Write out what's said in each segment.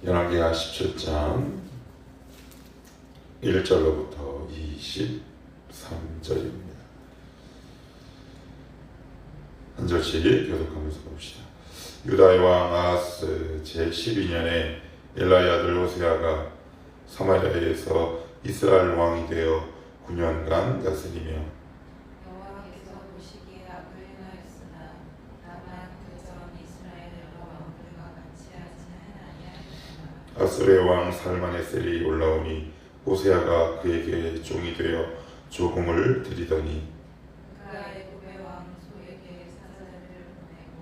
열왕기하 17장 1절로부터 23절입니다. 한 절씩 교독하면서 봅시다. 유다의 왕 아하스 제12년에 엘라의 아들 호세아가 사마리아에서 이스라엘 왕이 되어 9년간 다스리며 여호와께서 보시기에 악을 행하였으나 다만 그처럼 이스라엘 여러 왕들과 같이 하지는 아니하였으나 아수르의 왕 살마네셀이 올라오니 호세아가 그에게 종이 되어 조공을 드리더니 그가 애굽의 왕 소에게 사자들을 보내고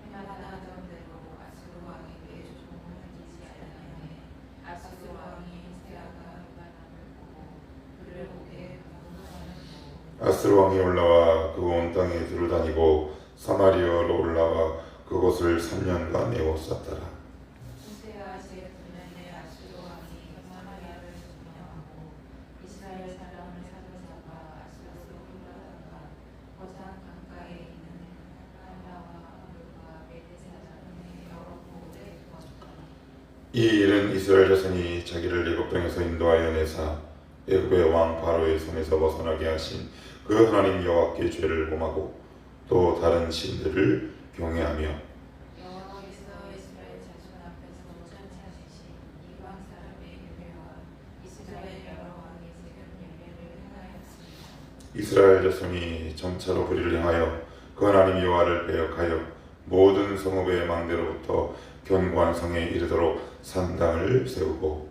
해마다 하던 대로 아수르 왕에게 조공을 드리지 아니하매 아수르 왕이 호세아가 요단함을 보고 그를 오게 방문하였고 아수르 왕이 올라와 그 온 땅에 두루다니고 사마리아로 올라와 그곳을 3년간 에워쌌더라. 호세아 제9년에 아수르 왕이 사마리아를 점령하고 이스라엘 사람을 사로잡아 아수르로 끌어다가 거장 강가에 있는 할라와 물과 베데사다의 여러 곳에 두었다. 이 일은 이스라엘 자손이 자기를 애굽 땅에서 인도하여 내사 애굽의 왕 바로의 손에서 벗어나게 하신 그 하나님 여호와께 죄를 범하고 또 다른 신들을 경외하며 여호와께서 이스라엘 자손 앞에서 쫓아내신 이방 사람의 유괴와 이스라엘 여러 왕의 세금 예배를 행하였습니다. 이스라엘 자손이 점차로 불의를 행하여 그 하나님 여호와를 배역하여 모든 성읍의 망대로부터 견고한 성에 이르도록 산당을 세우고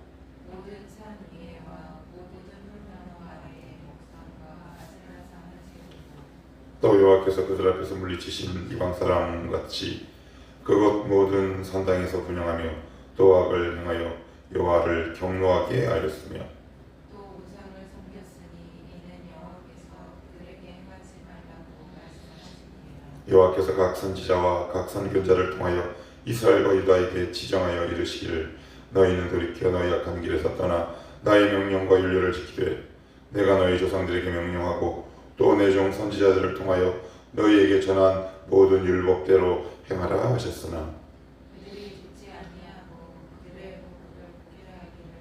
모든 산 위에와 모든 흙나무 아래에 목상과 아세라상을 세우고 또 여호와께서 그들 앞에서 물리치신 이방 사람 같이 그곳 모든 산당에서 분향하며 또 악을 행하여 여호와를 경노하게 하였으며 또 우상을 섬겼으니 이는 여호와께서 그들에게 행하지 말라고 말씀하시니라. 여호와께서 각 선지자와 각 선견자를 통하여 이스라엘과 유다에게 지정하여 이르시기를 너희는 돌이켜 너희 악한 길에서 떠나 나의 명령과 율례를 지키되 내가 너희 조상들에게 명령하고 또 내 종 선지자들을 통하여 너희에게 전한 모든 율법대로 행하라 하셨으나 그들이 듣지 아니하고 그들의 목을 포기하기를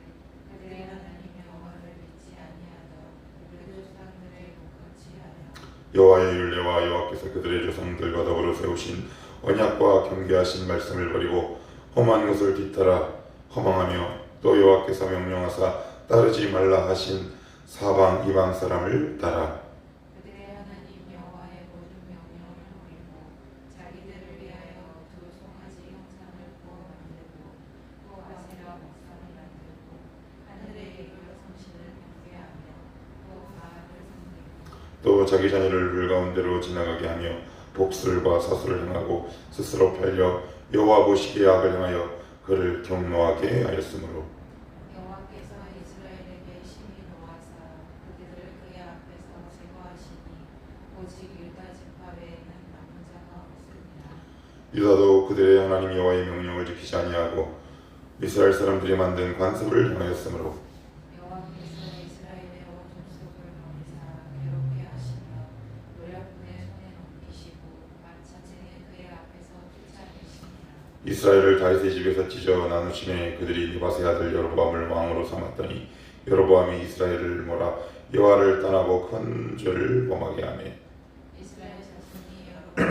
그들의 하나님 여호와를 믿지 아니하여 그 조상들의 목같이 하여 여호와의 율례와 여호와께서 그들의 조상들과 더불어 세우신 언약과 경계하신 말씀을 버리고 험한 것을 뒤따라 허망하며 또 여호와께서 명령하사 따르지 말라 하신 사방 이방 사람을 따라 그들의 하나님 여호와의 모든 명령을 버리고 자기들을 위하여 두 송아지 형상을 구워 만들고 또 아세라 목상을 만들고 하늘의 여러 성신을 경배하며 또 바알을 섬기고 또 자기 자녀를 물 가운데로 지나가게 하며 복술과 사술을 행하고 스스로 팔려 여호와 보시기에 악을 행하여 그를 경노하게 하였으므로 여호와께서 이스라엘에게 심히 노하사 그들을 그의 앞에서 제거하시니 오직 유다 지파 외에는 남은 자가 없습니다. 유다도 그들의 하나님 여호와의 명령을 지키지 아니하고 이스라엘 사람들이 만든 관습을 행하였으므로 여호와께서 이스라엘의 온 족속을 범사 괴롭게 하시며 노략군의 손에 넘기시고 마차쟁이 그의 앞에서 쫓아내시니라. 이스라엘을 다윗의 집에서 찢어 나누심에 그들이 느바세 아들 여로보암을 왕으로 삼았더니 여로보암이 이스라엘을 몰아 여호와를 떠나고 큰 죄를 범하게 하며 이스라엘 자손이 여로보암이 한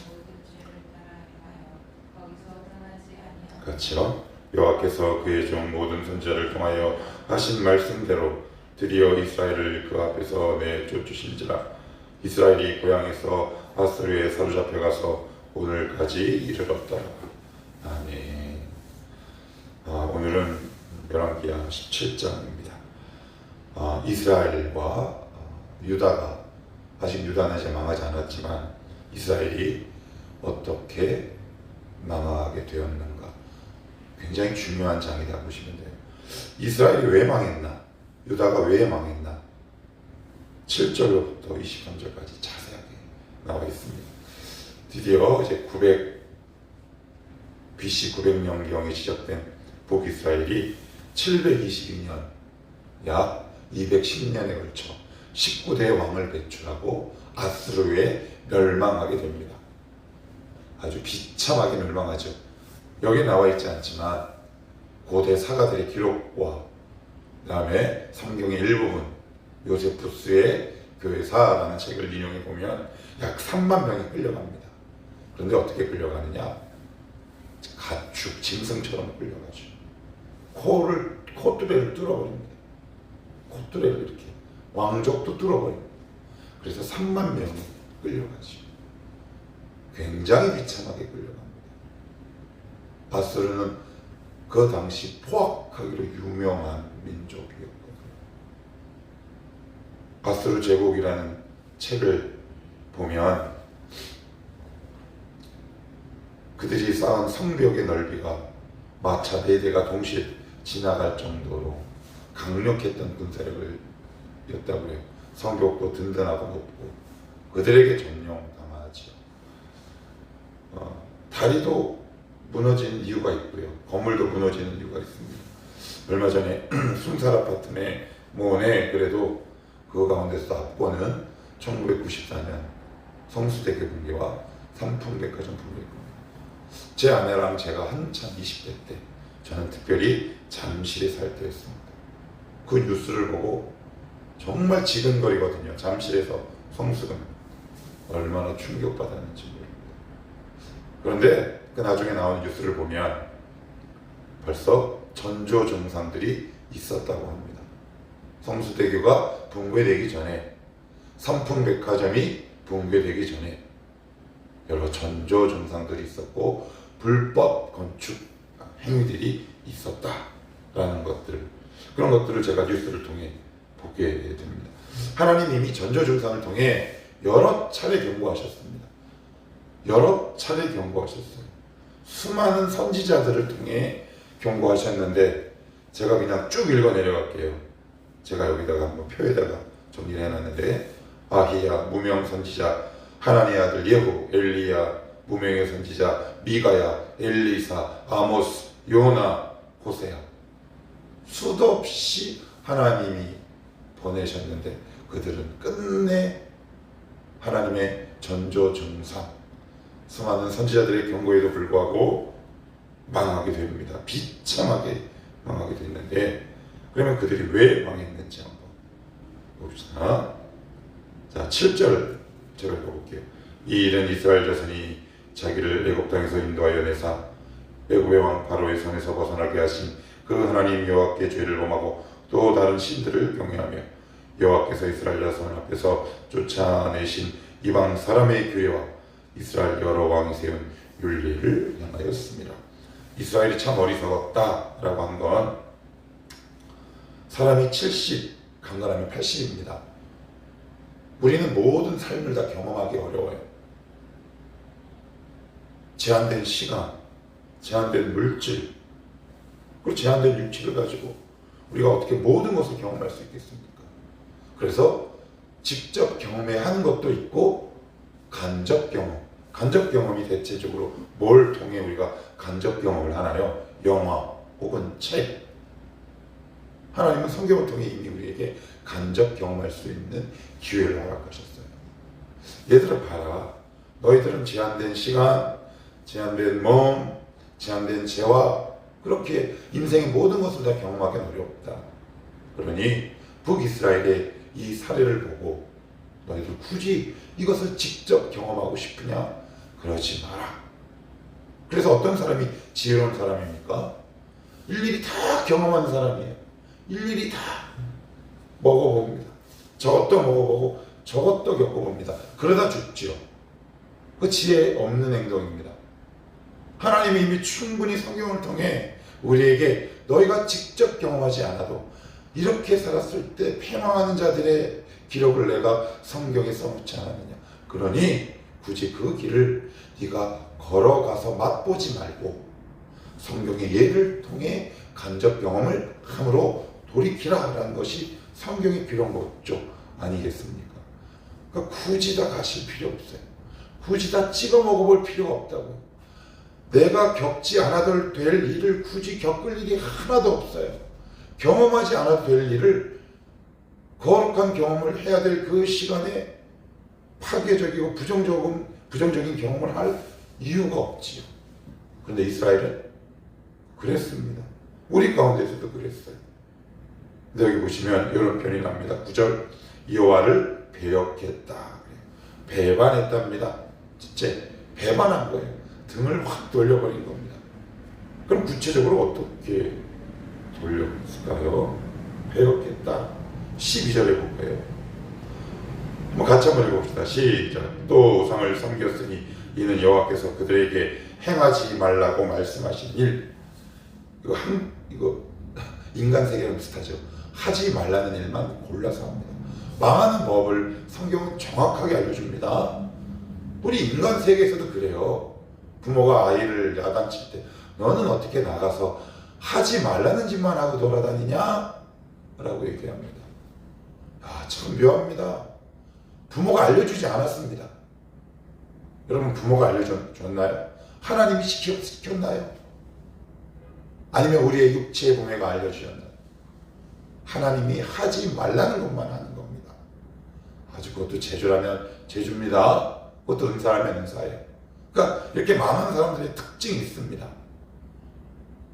모든 죄를 따라 행하여 거기서 떠나지 아니하고 같이요 여호와께서 그의 종 모든 선지자를 통하여 하신 말씀대로 드디어 이스라엘을 그 앞에서 내쫓으신지라 이스라엘이 고향에서 아수르에 사로잡혀가서 오늘까지 이르렀더라. 아멘. 오늘은 열왕기하 17장입니다. 이스라엘과 유다가 아직 유다는 이제 망하지 않았지만 이스라엘이 어떻게 망하게 되었는가 굉장히 중요한 장이다 보시면 돼요. 이스라엘이 왜 망했나? 유다가 왜 망했나? 7절로부터 23절까지 자세하게 나와 있습니다. 드디어 이제 BC 900년경에 시작된 북이스라엘이 722년 약 210년에 걸쳐 19대 왕을 배출하고 아수르에 멸망하게 됩니다. 아주 비참하게 멸망하죠. 여기 나와 있지 않지만 고대 사가들의 기록과 그 다음에 성경의 일부분 요세푸스의 교회사라는 책을 인용해 보면 약 3만 명이 끌려갑니다. 그런데 어떻게 끌려가느냐? 가축, 짐승처럼 끌려가죠. 콧뚜레를 뚫어버립니다. 콧뚜레를 이렇게 왕족도 뚫어버립니다. 그래서 3만 명이 끌려가죠. 굉장히 비참하게 끌려갑니다. 아수르는 그 당시 포악하기로 유명한 민족이었거든요. 아수르 제국이라는 책을 보면 그들이 쌓은 성벽의 넓이가 마차 4대가 동시에 지나갈 정도로 강력했던 군사력이었다고 해요. 성벽도 든든하고 높고 그들에게 점령당하죠. 다리도 무너지는 이유가 있고요. 건물도 무너지는 이유가 있습니다. 얼마 전에 숭살 아파트 모네 그래도 그 가운데서 압권은 1994년 성수대교 붕괴와 삼풍백화점 붕괴입니다. 제 아내랑 제가 한참 20대 때 저는 특별히 잠실에 살 때였습니다. 그 뉴스를 보고 정말 지근거리거든요. 잠실에서 성수금 얼마나 충격받았는지 모릅니다. 그런데 그 나중에 나온 뉴스를 보면 벌써 전조 증상들이 있었다고 합니다. 성수대교가 붕괴되기 전에, 삼풍백화점이 붕괴되기 전에 여러 전조 증상들이 있었고 불법 건축 행위들이 있었다라는 것들, 그런 것들을 제가 뉴스를 통해 보게 됩니다. 하나님 이미 전조 증상을 통해 여러 차례 경고하셨습니다. 여러 차례 경고하셨어요. 수많은 선지자들을 통해 경고하셨는데 제가 그냥 쭉 읽어 내려갈게요. 제가 여기다가 한번 표에다가 정리를 해놨는데, 아히야 무명 선지자, 하나님의 아들 예후, 엘리야 무명의 선지자, 미가야, 엘리사, 아모스, 요나, 호세야, 수도 없이 하나님이 보내셨는데 그들은 끝내 하나님의 전조 증상, 수많은 선지자들의 경고에도 불구하고 망하게 됩니다. 비참하게 망하게 됐는데, 그러면 그들이 왜 망했는지 한번 봅시다. 자, 7절 제가 읽어볼게요. 이 일은 이스라엘 자손이 자기를 애굽 땅에서 인도하여 내사 애굽의 왕 바로의 손에서 벗어나게 하신 그 하나님 여호와께 죄를 범하고 또 다른 신들을 경외하며 여호와께서 이스라엘 자손 앞에서 쫓아내신 이방 사람의 교회와 이스라엘 여러 왕이 세운 율례를 향하였습니다. 이스라엘이 참 어리석었다라고 한 건, 사람이 70, 강건하면 80입니다. 우리는 모든 삶을 다 경험하기 어려워요. 제한된 시간, 제한된 물질, 그리고 제한된 육체를 가지고 우리가 어떻게 모든 것을 경험할 수 있겠습니까? 그래서 직접 경험해야 하는 것도 있고 간접 경험, 간접 경험이 대체적으로 뭘 통해 우리가 간접 경험을 하나요? 영화 혹은 책. 하나님은 성경을 통해 이미 우리에게 간접 경험할 수 있는 기회를 허락하셨어요. 얘들아 봐라. 너희들은 제한된 시간, 제한된 몸, 제한된 재화, 그렇게 인생의 모든 것을 다 경험하기는 어렵다. 그러니 북이스라엘의 이 사례를 보고 너희들 굳이 이것을 직접 경험하고 싶으냐? 그러지 마라. 그래서 어떤 사람이 지혜로운 사람입니까? 일일이 다 경험한 사람이에요. 일일이 다 먹어봅니다. 저것도 먹어보고 저것도 겪어봅니다. 그러다 죽지요. 그 지혜 없는 행동입니다. 하나님이 이미 충분히 성경을 통해 우리에게 너희가 직접 경험하지 않아도 이렇게 살았을 때 패망하는 자들의 기록을 내가 성경에 써놓지 않았느냐. 그러니 굳이 그 길을 네가 걸어가서 맛보지 말고 성경의 예를 통해 간접 경험을 함으로 돌이키라라는 것이 성경의 필요한 목적 아니겠습니까? 그러니까 굳이 다 가실 필요 없어요. 굳이 다 찍어 먹어볼 필요가 없다고요. 내가 겪지 않아도 될 일을 굳이 겪을 일이 하나도 없어요. 경험하지 않아도 될 일을, 거룩한 경험을 해야 될 그 시간에 파괴적이고 부정적인 경험을 할 이유가 없지요. 그런데 이스라엘은 그랬습니다. 우리 가운데서도 그랬어요. 근데 여기 보시면 이런 표현이 납니다. 9절 여호와를 배역했다. 배반했답니다. 진짜 배반한 거예요. 등을 확 돌려버린 겁니다. 그럼 구체적으로 어떻게 돌렸을까요? 배역했다. 12절에 볼까요? 한번 같이 한번 읽어봅시다. 시작. 또 우상을 섬겼으니 이는 여호와께서 그들에게 행하지 말라고 말씀하신 일. 이거 인간 세계랑 비슷하죠. 하지 말라는 일만 골라서 합니다. 망하는 법을 성경은 정확하게 알려줍니다. 우리 인간 세계에서도 그래요. 부모가 아이를 야단칠 때 너는 어떻게 나가서 하지 말라는 짓만 하고 돌아다니냐? 라고 얘기합니다. 참 묘합니다. 부모가 알려주지 않았습니다. 여러분 부모가 알려줬나요? 하나님이 시켰나요? 아니면 우리의 육체의 부모가 알려주셨나요? 하나님이 하지 말라는 것만 하는 겁니다. 아주 그것도 제주라면 제주입니다. 그것도 은사라면 은사예요. 그러니까 이렇게 많은 사람들의 특징이 있습니다.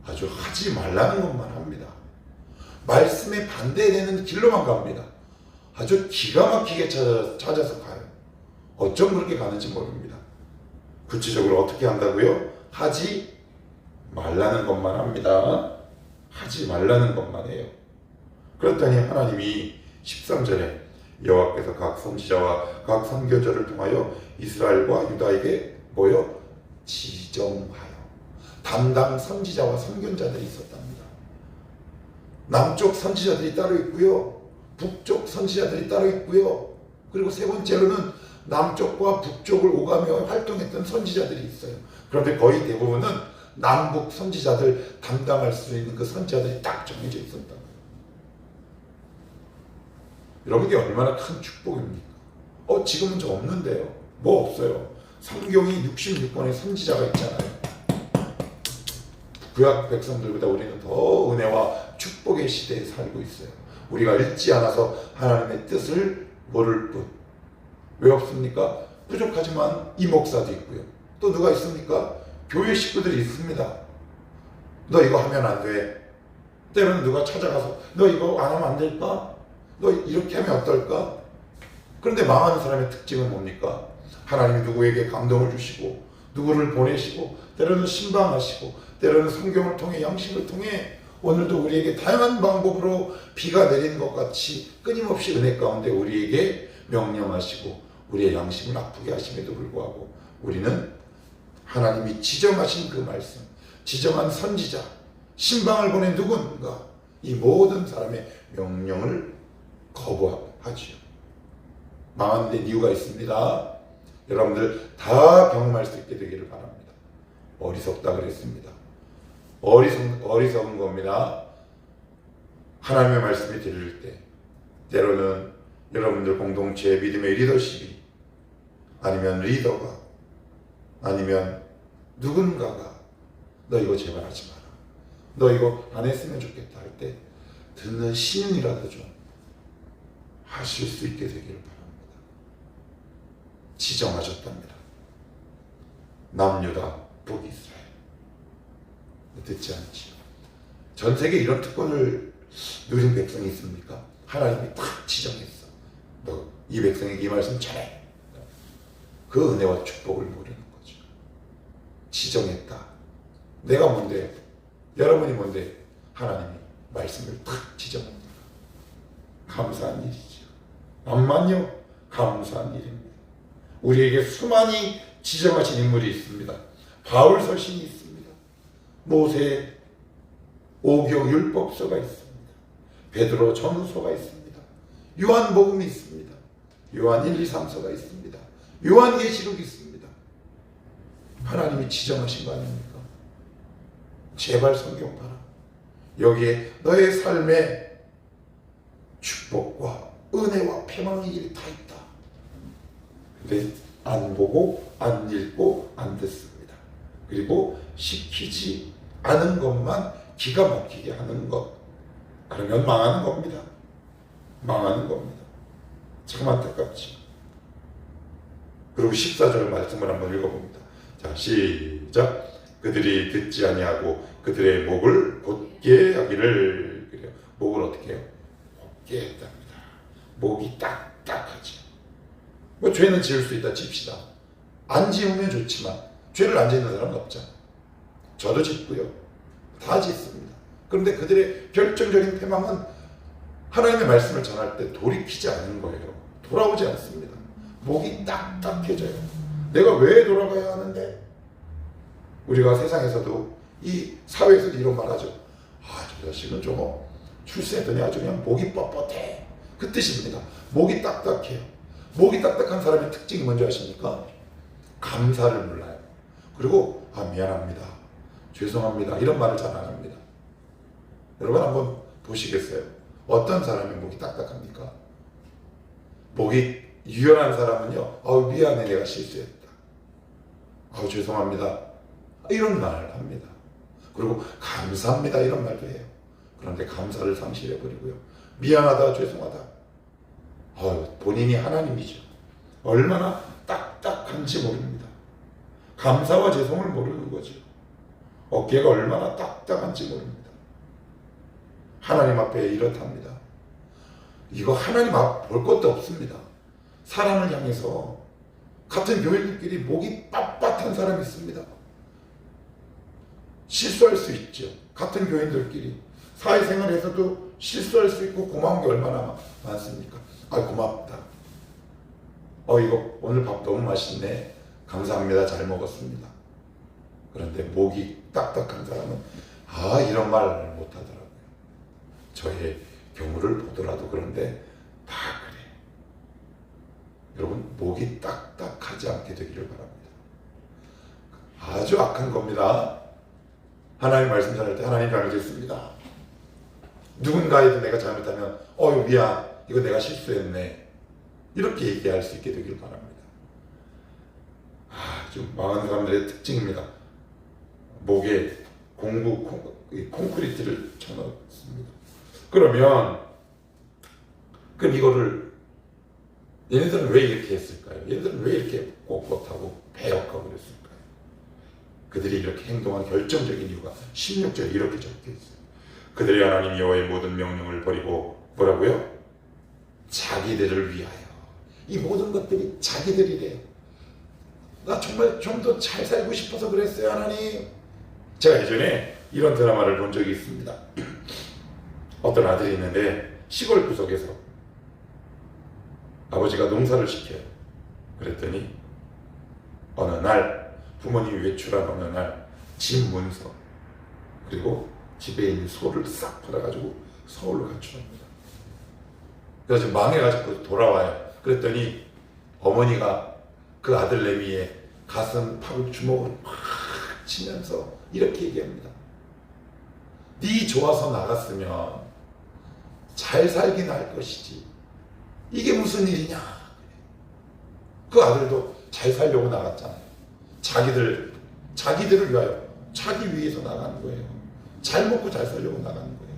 아주 하지 말라는 것만 합니다. 말씀에 반대되는 길로만 갑니다. 아주 기가 막히게 찾아서 가요. 어쩜 그렇게 가는지 모릅니다. 구체적으로 어떻게 한다고요? 하지 말라는 것만 합니다. 하지 말라는 것만 해요. 그랬더니 하나님이 13절에 여호와께서 각 선지자와 각 선교자를 통하여 이스라엘과 유다에게 모여 지정하여 담당 선지자와 선교자들이 있었답니다. 남쪽 선지자들이 따로 있고요. 북쪽 선지자들이 따로 있고요. 그리고 세 번째로는 남쪽과 북쪽을 오가며 활동했던 선지자들이 있어요. 그런데 거의 대부분은 남북 선지자들 담당할 수 있는 그 선지자들이 딱 정해져 있었다. 여러분 이게 얼마나 큰 축복입니까? 지금은 저 없는데요. 뭐 없어요. 성경이 66권의 선지자가 있잖아요. 구약 백성들보다 우리는 더 은혜와 축복의 시대에 살고 있어요. 우리가 읽지 않아서 하나님의 뜻을 모를 뿐. 왜 없습니까? 부족하지만 이 목사도 있고요. 또 누가 있습니까? 교회 식구들이 있습니다. 너 이거 하면 안 돼. 때로는 누가 찾아가서 너 이거 안 하면 안 될까? 너 이렇게 하면 어떨까? 그런데 망하는 사람의 특징은 뭡니까? 하나님이 누구에게 감동을 주시고 누구를 보내시고 때로는 신방하시고 때로는 성경을 통해 양식을 통해 오늘도 우리에게 다양한 방법으로 비가 내리는 것 같이 끊임없이 은혜 가운데 우리에게 명령하시고 우리의 양심을 아프게 하심에도 불구하고 우리는 하나님이 지정하신 그 말씀, 지정한 선지자, 신방을 보낸 누군가 이 모든 사람의 명령을 거부하지요. 망한 데 이유가 있습니다. 여러분들 다 경험할 수 있게 되기를 바랍니다. 어리석다 그랬습니다. 어리석은 겁니다. 하나님의 말씀이 들릴 때 때로는 여러분들 공동체의 믿음의 리더십이 아니면 리더가 아니면 누군가가 너 이거 제발 하지 마라. 너 이거 안 했으면 좋겠다 할 때 듣는 신용이라도 좀 하실 수 있게 되기를 바랍니다. 지정하셨답니다. 남유다 북이스라엘. 듣지 않지요. 전 세계에 이런 특권을 누린 백성이 있습니까? 하나님이 탁 지정했어. 너 이 백성에게 이 말씀 잘해. 그 은혜와 축복을 모르는 거죠. 지정했다. 내가 뭔데? 여러분이 뭔데? 하나님이 말씀을 탁 지정합니다. 감사한 일이죠. 암만요 감사한 일입니다. 우리에게 수많이 지정하신 인물이 있습니다. 바울 서신이 있습니다. 모세 오경 율법서가 있습니다. 베드로 전후서가 있습니다. 요한복음이 있습니다. 요한 1, 2, 3서가 있습니다. 요한계시록이 있습니다. 하나님이 지정하신 거 아닙니까? 제발 성경 봐라. 여기에 너의 삶에 축복과 은혜와 패망의 길이 다 있다. 근데 안 보고 안 읽고 안 듣습니다. 그리고 시키지 않은 것만 기가 막히게 하는 것. 그러면 망하는 겁니다. 망하는 겁니다. 참 안타깝지. 그리고 14절 말씀을 한번 읽어봅니다. 자, 시작. 그들이 듣지 아니하고 그들의 목을 곧 곱게 하기를. 그래요. 목을 어떻게 해요? 곱게 했답니다. 목이 딱딱하죠. 뭐 죄는 지을 수 있다 칩시다. 안 지으면 좋지만 죄를 안 짓는 사람은 없잖아요. 저도 짓고요. 다 짓습니다. 그런데 그들의 결정적인 패망은 하나님의 말씀을 전할 때 돌이키지 않는 거예요. 돌아오지 않습니다. 목이 딱딱해져요. 내가 왜 돌아가야 하는데? 우리가 세상에서도 이 사회에서도 이런 말 하죠. 저 자식은 좀 출세했더니 아주 그냥 목이 뻣뻣해. 그 뜻입니다. 목이 딱딱해요. 목이 딱딱한 사람의 특징이 뭔지 아십니까? 감사를 몰라요. 그리고 미안합니다. 죄송합니다. 이런 말을 잘 안 합니다. 여러분 한번 보시겠어요? 어떤 사람이 목이 딱딱합니까? 목이 유연한 사람은요. 미안해 내가 실수했다. 죄송합니다. 이런 말을 합니다. 그리고 감사합니다. 이런 말도 해요. 그런데 감사를 상실해버리고요. 미안하다, 죄송하다. 본인이 하나님이죠. 얼마나 딱딱한지 모릅니다. 감사와 죄송을 모르는 거죠. 어깨가 얼마나 딱딱한지 모릅니다. 하나님 앞에 이렇답니다. 이거 하나님 앞 볼 것도 없습니다. 사람을 향해서 같은 교인들끼리 목이 빳빳한 사람이 있습니다. 실수할 수 있죠. 같은 교인들끼리 사회생활에서도 실수할 수 있고 고마운 게 얼마나 많습니까? 고맙다. 이거 오늘 밥 너무 맛있네. 감사합니다. 잘 먹었습니다. 그런데 목이 딱딱한 사람은 이런 말 못하더라고요. 저의 경우를 보더라도 그런데 다 그래. 여러분 목이 딱딱하지 않게 되기를 바랍니다. 아주 악한 겁니다. 하나님 말씀 전할 때 하나님 잘못했습니다. 누군가에도 내가 잘못하면 미안 이거 내가 실수했네 이렇게 얘기할 수 있게 되기를 바랍니다. 좀 망한 사람들의 특징입니다. 목에 콘크리트를 쳐넣습니다. 그럼 이거를 얘네들은 왜 이렇게 했을까요? 얘네들은 왜 이렇게 꼿꼿하고 배역하고 그랬을까요? 그들이 이렇게 행동한 결정적인 이유가 16절에 이렇게 적혀 있어요. 그들이 하나님 여호와의 모든 명령을 버리고 뭐라고요? 자기들을 위하여. 이 모든 것들이 자기들이래요. 나 정말 좀 더 잘 살고 싶어서 그랬어요, 하나님. 제가 예전에 이런 드라마를 본 적이 있습니다. 어떤 아들이 있는데 시골 구석에서 아버지가 농사를 시켜요. 그랬더니 어느 날 부모님이 외출한 어느 날 집 문서 그리고 집에 있는 소를 싹 받아가지고 서울로 가출합니다. 그래서 망해가지고 돌아와요. 그랬더니 어머니가 그 아들 내미에 가슴 팍을 주먹으로 팍 치면서 이렇게 얘기합니다. 네 좋아서 나갔으면 잘 살긴 할 것이지 이게 무슨 일이냐. 그 아들도 잘 살려고 나갔잖아요. 자기들을 위하여 자기 위해서 나가는 거예요. 잘 먹고 잘 살려고 나가는 거예요.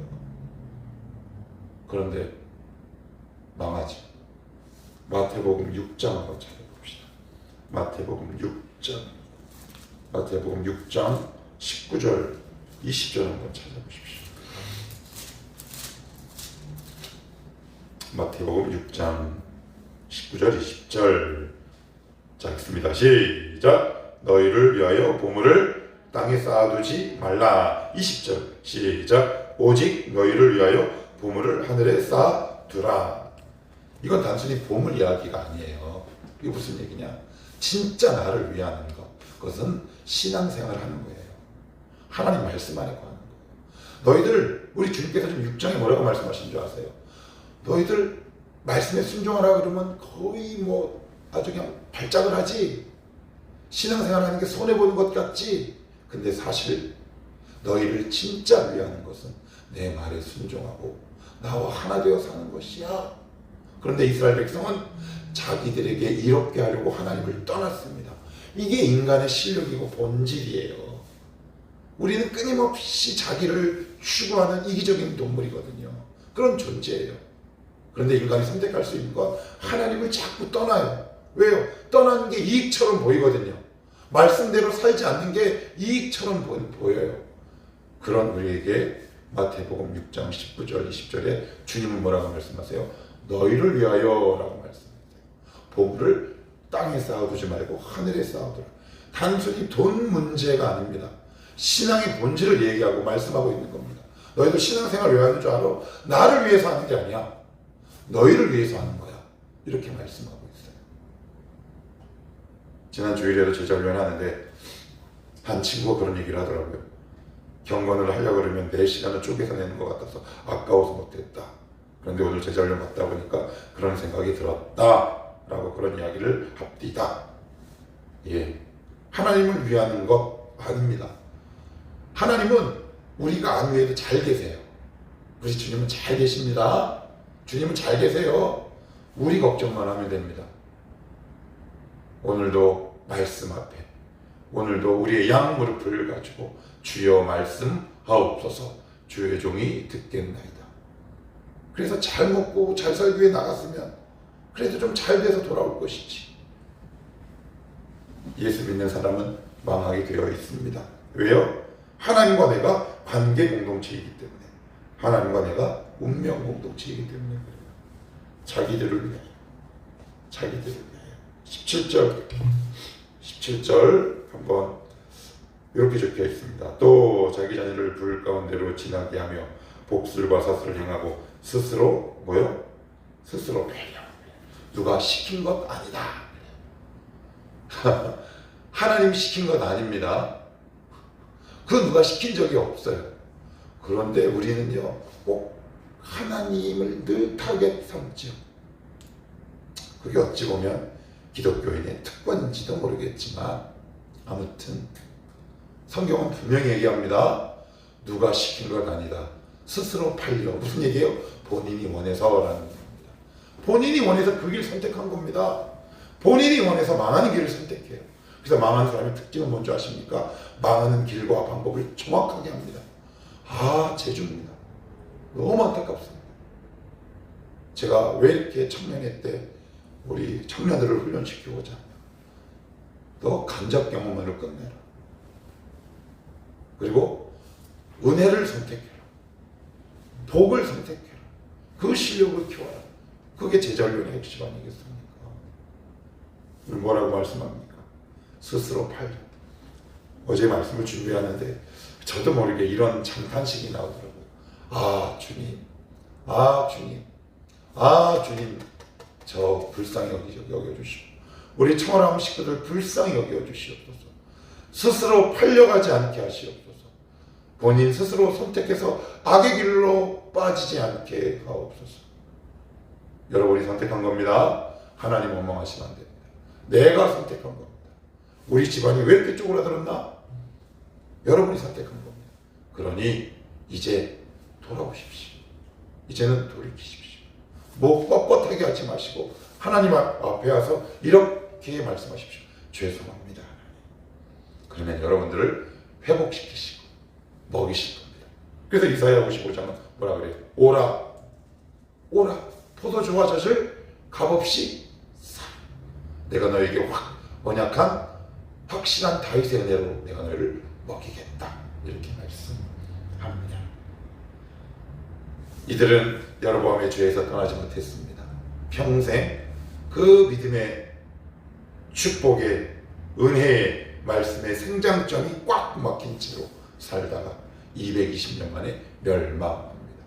그런데 망하죠. 마태복음 6장 한번 찾아봅시다. 마태복음 6장 19절 20절 한번 찾아보십시오. 마태복음 6장 19절 20절 자 읽습니다. 시작. 너희를 위하여 보물을 땅에 쌓아두지 말라. 20절 시작. 오직 너희를 위하여 보물을 하늘에 쌓아두라. 이건 단순히 보물 이야기가 아니에요. 이게 무슨 얘기냐? 진짜 나를 위하는 것. 그것은 신앙생활을 하는 거예요. 하나님 말씀 안에 거하는 거예요. 너희들 우리 주님께서 지금 6장에 뭐라고 말씀하신 줄 아세요? 너희들 말씀에 순종하라 그러면 거의 아주 그냥 발작을 하지. 신앙생활하는 게 손해보는 것 같지. 근데 사실 너희를 진짜 위하는 것은 내 말에 순종하고 나와 하나 되어 사는 것이야. 그런데 이스라엘 백성은 자기들에게 이롭게 하려고 하나님을 떠났습니다. 이게 인간의 실력이고 본질이에요. 우리는 끊임없이 자기를 추구하는 이기적인 동물이거든요. 그런 존재예요. 그런데 인간이 선택할 수 있는 건 하나님을 자꾸 떠나요. 왜요? 떠나는 게 이익처럼 보이거든요. 말씀대로 살지 않는 게 이익처럼 보여요. 그런 우리에게 마태복음 6장 19절 20절에 주님은 뭐라고 말씀하세요? 너희를 위하여 라고 말씀하세요. 보물을 땅에 쌓아두지 말고 하늘에 쌓아두라. 단순히 돈 문제가 아닙니다. 신앙의 본질을 얘기하고 말씀하고 있는 겁니다. 너희도 신앙생활 왜 하는 줄 알아? 나를 위해서 하는 게 아니야. 너희를 위해서 하는 거야. 이렇게 말씀하고 있어요. 지난 주일에도 제자훈련 하는데 한 친구가 그런 얘기를 하더라고요. 경건을 하려고 그러면 내 시간을 쪼개서 내는 것 같아서 아까워서 못했다. 그런데 오늘 제자훈련 갔다 보니까 그런 생각이 들었다 라고 그런 이야기를 합디다. 예, 하나님을 위하는 것 아닙니다. 하나님은 우리가 안 위해도 잘 계세요. 우리 주님은 잘 계십니다. 주님은 잘 계세요. 우리 걱정만 하면 됩니다. 오늘도 말씀 앞에, 오늘도 우리의 양 무릎을 가지고 주여 말씀하옵소서, 주의 종이 듣겠나이다. 그래서 잘 먹고 잘 살기 위해 나갔으면 그래도 좀 잘 돼서 돌아올 것이지. 예수 믿는 사람은 망하게 되어 있습니다. 왜요? 하나님과 내가 관계 공동체이기 때문에, 하나님과 내가 운명 공동체이기 때문에 그래요. 자기들을 위하여, 자기들을 위하여. 17절 한번 이렇게 적혀 있습니다. 또 자기 자녀를 불 가운데로 지나게 하며 복술과 사슬을 행하고 스스로 뭐요? 스스로 배려. 누가 시킨 것 아니다. 하나님 시킨 것 아닙니다. 그 누가 시킨 적이 없어요. 그런데 우리는요, 꼭 하나님을 늘 타겟 삼죠. 그게 어찌 보면 기독교인의 특권인지도 모르겠지만, 아무튼 성경은 분명히 얘기합니다. 누가 시킨 것 아니다. 스스로 팔려. 무슨 얘기예요? 본인이 원해서라는 겁니다. 본인이 원해서 그 길 선택한 겁니다. 본인이 원해서 망하는 길을 선택해요. 그래서 망하는 사람의 특징은 뭔지 아십니까? 망하는 길과 방법을 정확하게 합니다. 제주입니다. 너무 안타깝습니다. 제가 왜 이렇게 청년회 때 우리 청년들을 훈련시키고자 하냐. 너 간접 경험만을 끝내라. 그리고 은혜를 선택해라. 복을 선택해라. 그 실력을 키워라. 그게 제자훈련의 핵심 아니겠습니까? 오늘 뭐라고 말씀합니까? 스스로 팔려. 어제 말씀을 준비하는데 저도 모르게 이런 장탄식이 나오더라고요. 주님, 주님, 저 불쌍히 여겨주시고 우리 청월함 식구들 불쌍히 여겨주시옵소서. 스스로 팔려가지 않게 하시옵소서. 본인 스스로 선택해서 악의 길로 빠지지 않게 하옵소서. 여러분이 선택한 겁니다. 하나님 원망하시면 안 됩니다. 내가 선택한 겁니다. 우리 집안이 왜 이렇게 쪼그라들었나? 여러분이 선택한 겁니다. 그러니 이제 돌아오십시오. 이제는 돌이키십시오. 뭐 뻣뻣하게 하지 마시고 하나님 앞에 와서 이렇게 말씀하십시오. 죄송합니다. 그러면 여러분들을 회복시키시고 먹이실 겁니다. 그래서 이사야 55장은 뭐라 그래요? 오라 포도주와 젖을 값없이 사. 내가 너에게 언약한 확실한 다윗의 은혜로 내가 너를 먹이겠다. 이렇게 말씀합니다. 이들은 여로보암의 죄에서 떠나지 못했습니다. 평생 그 믿음의 축복의 은혜의 말씀의 생장점이 꽉 막힌 채로 살다가 220년 만에 멸망합니다.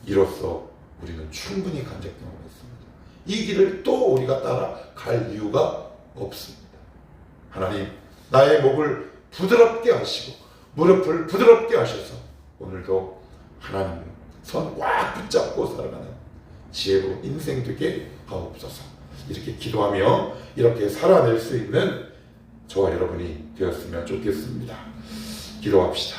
이로써 우리는 충분히 간접 경험했습니다. 이 길을 또 우리가 따라갈 이유가 없습니다. 하나님, 나의 목을 부드럽게 하시고 무릎을 부드럽게 하셔서 오늘도 하나님 손 꽉 붙잡고 살아가는 지혜로운 인생 되게 하옵소서. 이렇게 기도하며 이렇게 살아낼 수 있는 저와 여러분이 되었으면 좋겠습니다. 기도합시다.